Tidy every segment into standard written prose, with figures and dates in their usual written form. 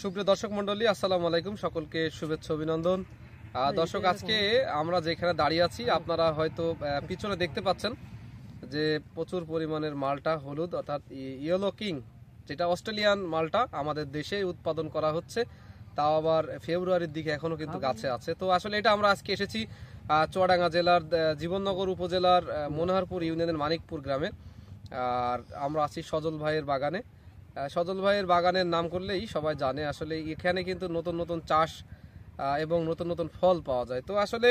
সুপ্রিয় দর্শক মণ্ডলী, আসসালামু আলাইকুম। সকলকে শুভেচ্ছা অভিনন্দন। দর্শক, আজকে আমরা যেখানে দাঁড়িয়ে আছি আপনারা হয়তো পিছনে দেখতে পাচ্ছেন যে প্রচুর পরিমাণের মালটা হলুদ অর্থাৎ ইয়েলো কিং, যেটা অস্ট্রেলিয়ান মালটা আমাদের দেশে উৎপাদন করা হচ্ছে, তাও আবার ফেব্রুয়ারির দিকে এখনো কিন্তু গাছে আছে। তো আসলে এটা আমরা আজকে এসেছি চুয়াডাঙ্গা জেলার জীবননগর উপজেলার মনোহরপুর ইউনিয়নের মানিকপুর গ্রামে। আর আমরা আছি সজল ভাইয়ের বাগানে। সজল ভাইয়ের বাগানের নাম করলেই সবাই জানে, আসলে এখানে কিন্তু নতুন নতুন চাষ এবং নতুন নতুন ফল পাওয়া যায়। তো আসলে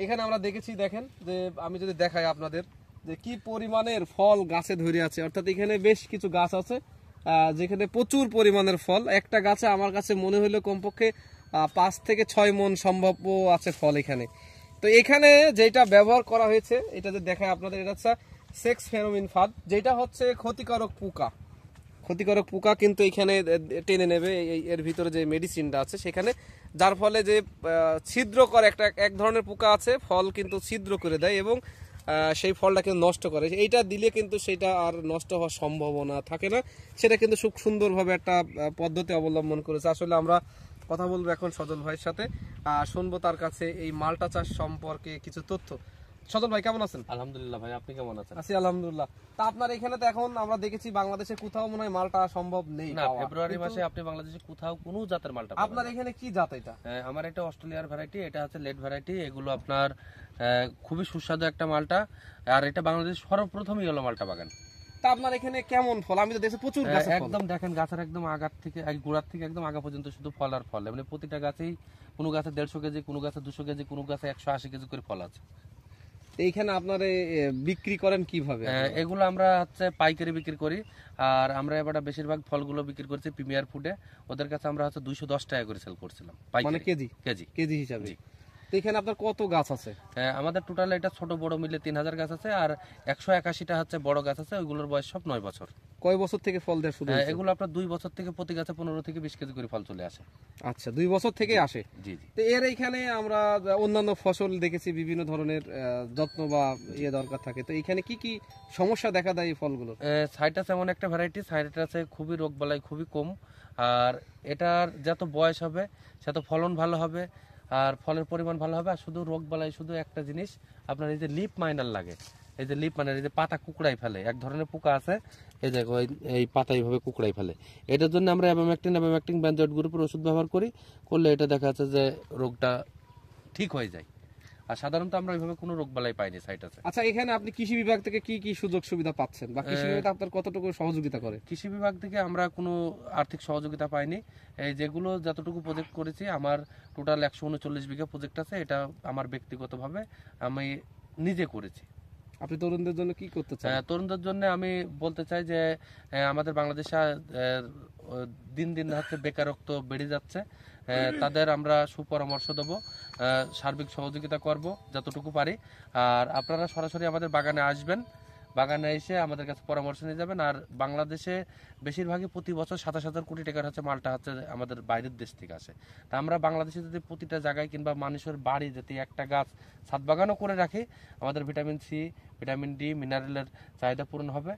এখানে আমরা দেখেছি, দেখেন যে আমি যদি দেখাই আপনাদের যে কি পরিমাণের ফল গাছে ধরে আছে, অর্থাৎ এখানে বেশ কিছু গাছ আছে যেখানে প্রচুর পরিমাণের ফল। একটা গাছে আমার কাছে মনে হলো কমপক্ষে 5 থেকে 6 মণ সম্ভাব্য আছে ফল এখানে। তো এখানে যেটা ব্যবহার করা হয়েছে, এটা যে দেখায় আপনাদের, এটা হচ্ছে সেক্স ফেরোমিন ফাঁদ, যেটা হচ্ছে ক্ষতিকারক পোকা কিন্তু এখানে টেনে নেবে এর ভিতরে যে মেডিসিনটা আছে সেখানে, যার ফলে যে ছিদ্রকর এক ধরনের পোকা আছে, ফল কিন্তু ছিদ্র করে দেয় এবং সেই ফলটা কিন্তু নষ্ট করে। এইটা দিলে কিন্তু সেটা আর নষ্ট হওয়ার সম্ভাবনা থাকে না। সেটা কিন্তু খুব সুন্দরভাবে একটা পদ্ধতি অবলম্বন করেছে। আসলে আমরা কথা বলবো এখন সজল ভাইয়ের সাথে, শুনবো তার কাছে এই মালটা চাষ সম্পর্কে কিছু তথ্য। সজল ভাই, কেমন আছেন? আলহামদুলিল্লাহ ভাই, আপনি কেমন আছেন? আছি আলহামদুলিল্লাহ। তা আপনার এখানে তো এখন আমরা দেখেছি বাংলাদেশে কোথাও মনে হয় মালটা সম্ভব নেই না, ফেব্রুয়ারি মাসে আপনি বাংলাদেশে কোথাও কোনো জাতের মালটা পাবেন। আপনার এখানে কি জাত এটা? আমার এটা অস্ট্রেলিয়ার ভ্যারাইটি, এটা হচ্ছে লেট ভ্যারাইটি। এগুলো আপনার খুবই সুস্বাদু একটা মালটা, আর এটা বাংলাদেশের সর্বপ্রথম ইয়েলো মালটা বাগান। তা আপনার এখানে কেমন ফল? আমি তো দেখছি প্রচুর গাছ, একদম দেখেন গাছের একদম আগার থেকে গোড়ার থেকে একদম আগা পর্যন্ত শুধু ফল আর ফল। মানে প্রতিটা গাছেই কোনো গাছে 150 কেজি, কোনো গাছে 200 কেজি, কোনো গাছে 180 কেজি করে ফল আছে। এইখানে আপনারা বিক্রি করেন কিভাবে? এগুলো আমরা হচ্ছে পাইকারি বিক্রি করি, আর আমরা এবার বেশিরভাগ ফলগুলো বিক্রি করছি প্রিমিয়ার ফুডে। ওদের কাছে আমরা হচ্ছে 210 টাকা করে সেল করছিলাম, মানে কেজি কেজি হিসাবে। তো এখানে আপনার কত গাছ আছে? আমাদের টোটাল এটা ছোট বড় মিলে 3000 গাছ আছে, আর 181টা হচ্ছে বড় গাছ আছে। ওইগুলোর বয়স সব 9 বছর। কয় বছর থেকে ফল দেওয়া শুরু হয়েছে? এগুলো আপনার 2 বছর থেকে প্রতি গাছে 15 থেকে 20 কেজি করে ফল চলে আসে। আচ্ছা, 2 বছর থেকে আসে। জি জি। তো এর এখানে আমরা অন্যান্য ফসল দেখেছি, বিভিন্ন ধরনের যত্ন বা দরকার থাকে। তো এখানে কি কি সমস্যা দেখা দেয় এই ফলগুলো? সাইটাস এমন একটা ভ্যারাইটি, সাইটাসে খুবই রোগ বালাই খুবই কম, আর এটার যত বয়স হবে তত ফলন ভালো হবে আর ফলের পরিমাণ ভালো হবে। আর শুধু রোগ বালাই শুধু একটা জিনিস, আপনার এই যে লিপ মাইনার লাগে, এই যে লিপ মাইনার, এই যে পাতা কুকড়াই ফেলে, এক ধরনের পোকা আছে, এই দেখো এই পাতা এইভাবে কুকড়াই ফেলে। এটার জন্য আমরা অ্যাবামেকটিন বেনজয়েড গ্রুপের ওষুধ ব্যবহার করলে এটা দেখা যাচ্ছে যে রোগটা ঠিক হয়ে যায়। আর সাধারণত আমরা ওইভাবে কোনো রোগ বালাই পাইনি সাইটাসে। আচ্ছা, এখানে আপনি কৃষি বিভাগ থেকে কি কি সুযোগ সুবিধা পাচ্ছেন, বা কৃষি বিভাগ আপনার কতটুকু সহযোগিতা করে? কৃষি বিভাগ থেকে আমরা কোনো আর্থিক সহযোগিতা পাইনি। এই যেগুলো যতটুকু প্রজেক্ট করেছি, আমার টোটাল 139 বিঘা প্রজেক্ট আছে, এটা আমার ব্যক্তিগতভাবে আমি নিজে করেছি। আপনি তরুণদের জন্য কি করতে চান? তরুণদের জন্য আমি বলতে চাই যে আমাদের বাংলাদেশে দিন দিন হচ্ছে বেকারত্ব বেড়ে যাচ্ছে, তাদের আমরা সুপরামর্শ দেবো, সার্বিক সহযোগিতা করব যতটুকু পারি। আর আপনারা সরাসরি আমাদের বাগানে আসবেন, বাগানে এসে আমাদের কাছে পরামর্শ নিয়ে যাবেন। আর বাংলাদেশে বেশিরভাগই প্রতি বছর 27,000 কোটি টাকার হচ্ছে মালটা হচ্ছে আমাদের বাইরের দেশ থেকে আসে। তা আমরা বাংলাদেশে যদি প্রতিটা জায়গায় কিংবা মানুষের বাড়ি যদি একটা গাছ ছাদ বাগানও করে রাখি, আমাদের ভিটামিন সি, ভিটামিন ডি, মিনারেলের চাহিদা পূরণ হবে,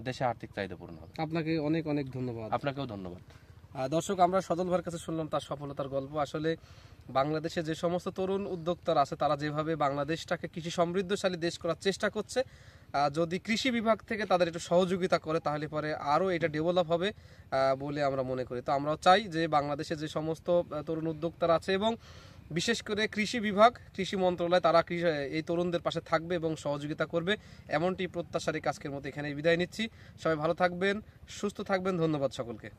দেশে আর্থিক চাহিদা পূরণ হবে। আপনাকে অনেক অনেক ধন্যবাদ। আপনাকেও ধন্যবাদ। দর্শক, আমরা সজল ভাইয়ের কাছে শুনলাম তার সফলতার গল্প। আসলে বাংলাদেশে যে সমস্ত তরুণ উদ্যোক্তারা আছে, তারা যেভাবে বাংলাদেশটাকে কৃষি সমৃদ্ধশালী দেশ করার চেষ্টা করছে, যদি কৃষি বিভাগ থেকে তাদের একটু সহযোগিতা করে তাহলে পরে আরও এটা ডেভেলপ হবে বলে আমরা মনে করি। তো আমরাও চাই যে বাংলাদেশে যে সমস্ত তরুণ উদ্যোক্তারা আছে এবং বিশেষ করে কৃষি বিভাগ, কৃষি মন্ত্রণালয়, তারা এই তরুণদের পাশে থাকবে এবং সহযোগিতা করবে, এমনটি প্রত্যাশার আজকের মতো এখানে বিদায় নিচ্ছি। সবাই ভালো থাকবেন, সুস্থ থাকবেন। ধন্যবাদ সকলকে।